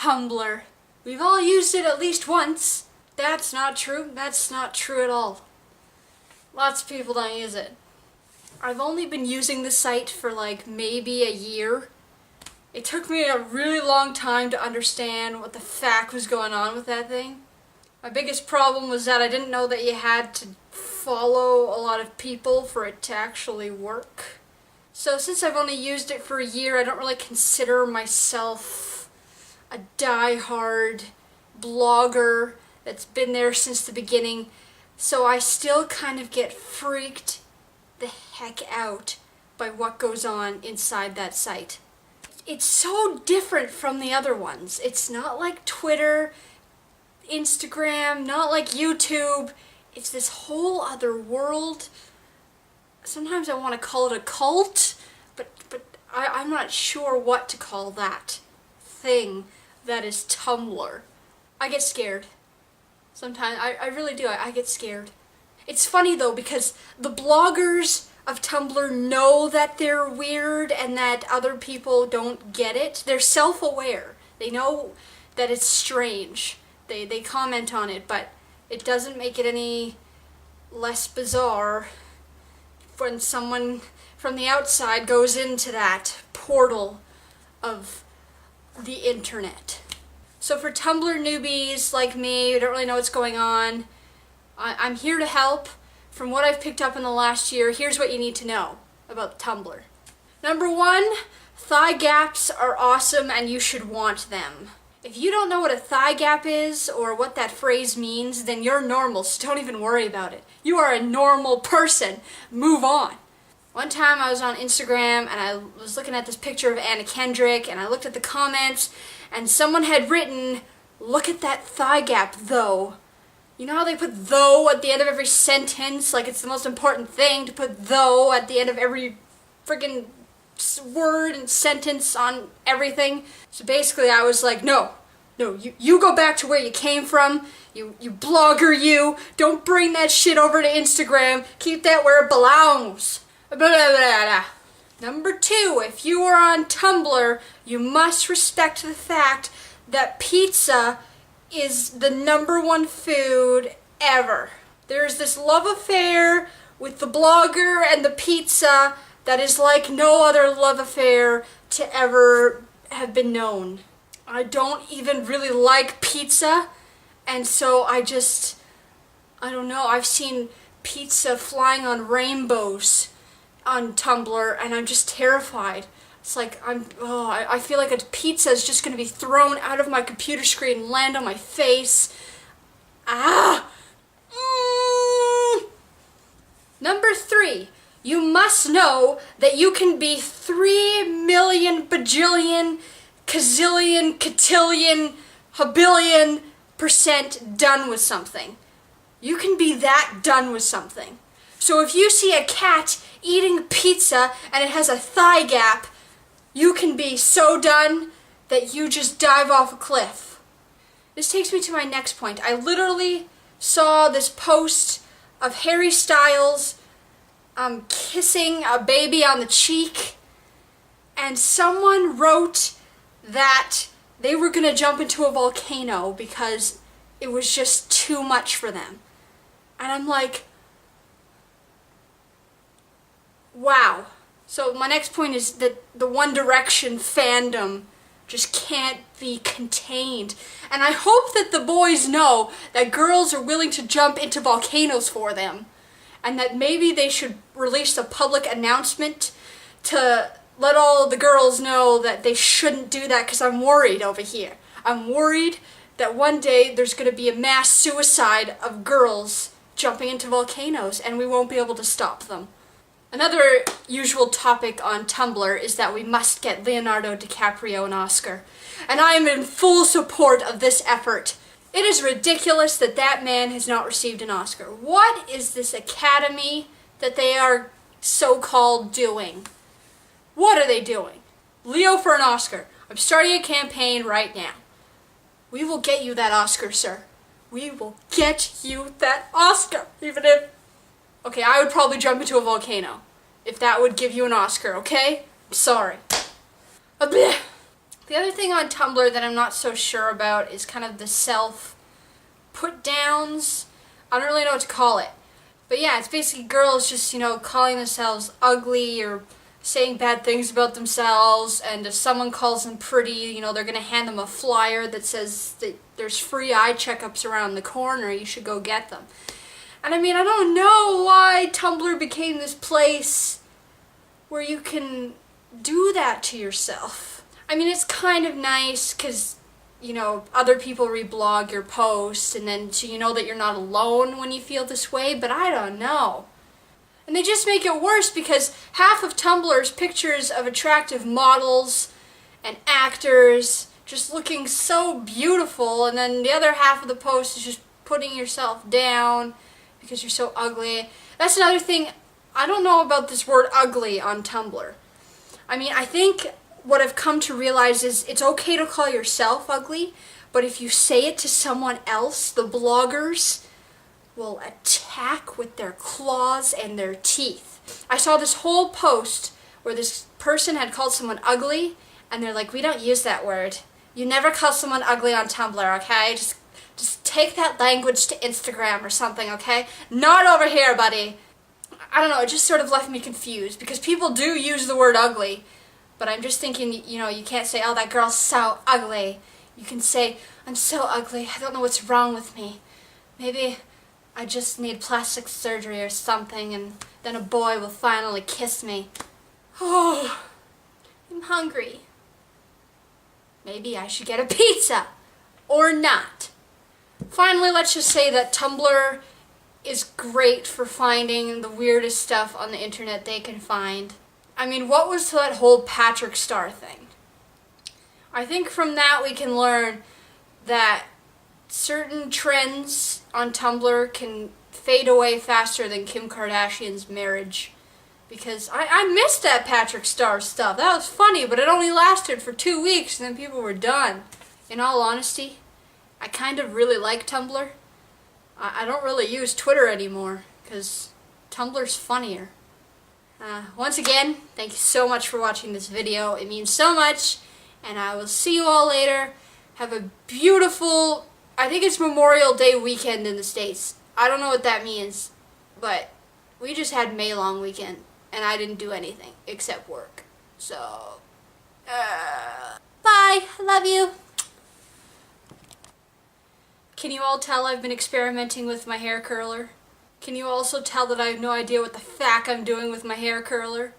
Tumblr. We've all used it at least once. That's not true. That's not true at all. Lots of people don't use it. I've only been using the site for like maybe a year. It took me a really long time to understand what the fuck was going on with that thing. My biggest problem was that I didn't know that you had to follow a lot of people for it to actually work. So since I've only used it for a year, I don't really consider myself a die-hard blogger that's been there since the beginning. So I still kind of get freaked the heck out by what goes on inside that site. It's so different from the other ones. It's not like Twitter, Instagram, not like YouTube. It's this whole other world. Sometimes I want to call it a cult, but I'm not sure what to call that thing that is Tumblr. I get scared. Sometimes, I really do. I get scared. It's funny though, because the bloggers of Tumblr know that they're weird and that other people don't get it. They're self-aware. They know that it's strange. They comment on it, but it doesn't make it any less bizarre when someone from the outside goes into that portal of the internet. So for Tumblr newbies like me who don't really know what's going on, I'm here to help. From what I've picked up in the last year, here's what you need to know about Tumblr. Number one, thigh gaps are awesome and you should want them. If you don't know what a thigh gap is or what that phrase means, then you're normal, so don't even worry about it. You are a normal person. Move on. One time I was on Instagram and I was looking at this picture of Anna Kendrick and I looked at the comments and someone had written, "Look at that thigh gap though." You know how they put though at the end of every sentence? Like it's the most important thing to put though at the end of every friggin' word and sentence on everything. So basically I was like, no, you go back to where you came from. You blogger, you. Don't bring that shit over to Instagram. Keep that where it belongs. Blah, blah, blah, blah. Number two, if you are on Tumblr, you must respect the fact that pizza is the #1 food ever. There's this love affair with the blogger and the pizza that is like no other love affair to ever have been known. I don't even really like pizza, and so I don't know, I've seen pizza flying on rainbows on Tumblr, and I'm just terrified. It's like, I feel like a pizza is just going to be thrown out of my computer screen and land on my face. Number three, you must know that you can be 3 million bajillion, gazillion, cotillion, habillion% done with something. You can be that done with something. So if you see a cat eating pizza and it has a thigh gap, you can be so done that you just dive off a cliff. This takes me to my next point. I literally saw this post of Harry Styles kissing a baby on the cheek, and someone wrote that they were gonna jump into a volcano because it was just too much for them. And I'm like, wow. So my next point is that the One Direction fandom just can't be contained. And I hope that the boys know that girls are willing to jump into volcanoes for them. And that maybe they should release a public announcement to let all the girls know that they shouldn't do that, because I'm worried over here. I'm worried that one day there's going to be a mass suicide of girls jumping into volcanoes and we won't be able to stop them. Another usual topic on Tumblr is that we must get Leonardo DiCaprio an Oscar. And I am in full support of this effort. It is ridiculous that that man has not received an Oscar. What is this Academy that they are so-called doing? What are they doing? Leo for an Oscar. I'm starting a campaign right now. We will get you that Oscar, sir. We will get you that Oscar, even if... Okay, I would probably jump into a volcano if that would give you an Oscar, okay? I'm sorry. The other thing on Tumblr that I'm not so sure about is kind of the self-put-downs. I don't really know what to call it. But yeah, it's basically girls just, calling themselves ugly or saying bad things about themselves, and if someone calls them pretty, they're going to hand them a flyer that says that there's free eye checkups around the corner, you should go get them. And I mean, I don't know why Tumblr became this place where you can do that to yourself. I mean, it's kind of nice because, other people reblog your posts, and then so you know that you're not alone when you feel this way, but I don't know. And they just make it worse because half of Tumblr's pictures of attractive models and actors just looking so beautiful, and then the other half of the post is just putting yourself down because you're so ugly. That's another thing. I don't know about this word ugly on Tumblr. I mean, I think what I've come to realize is it's okay to call yourself ugly, but if you say it to someone else, the bloggers will attack with their claws and their teeth. I saw this whole post where this person had called someone ugly, and they're like, we don't use that word. You never call someone ugly on Tumblr, okay? Just take that language to Instagram or something, okay? Not over here, buddy. I don't know, it just sort of left me confused, because people do use the word ugly, but I'm just thinking, you can't say, oh, that girl's so ugly. You can say, I'm so ugly, I don't know what's wrong with me. Maybe I just need plastic surgery or something, and then a boy will finally kiss me. Oh, I'm hungry. Maybe I should get a pizza. Or not. Finally, let's just say that Tumblr is great for finding the weirdest stuff on the internet they can find. I mean, what was that whole Patrick Star thing? I think from that we can learn that certain trends on Tumblr can fade away faster than Kim Kardashian's marriage. Because I missed that Patrick Star stuff. That was funny, but it only lasted for 2 weeks and then people were done. In all honesty, I kind of really like Tumblr. I don't really use Twitter anymore because Tumblr's funnier. Once again, thank you so much for watching this video. It means so much, and I will see you all later. Have a beautiful, I think it's Memorial Day weekend in the States. I don't know what that means, but we just had May long weekend, and I didn't do anything except work. So, bye. I love you. Can you all tell I've been experimenting with my hair curler? Can you also tell that I have no idea what the fuck I'm doing with my hair curler?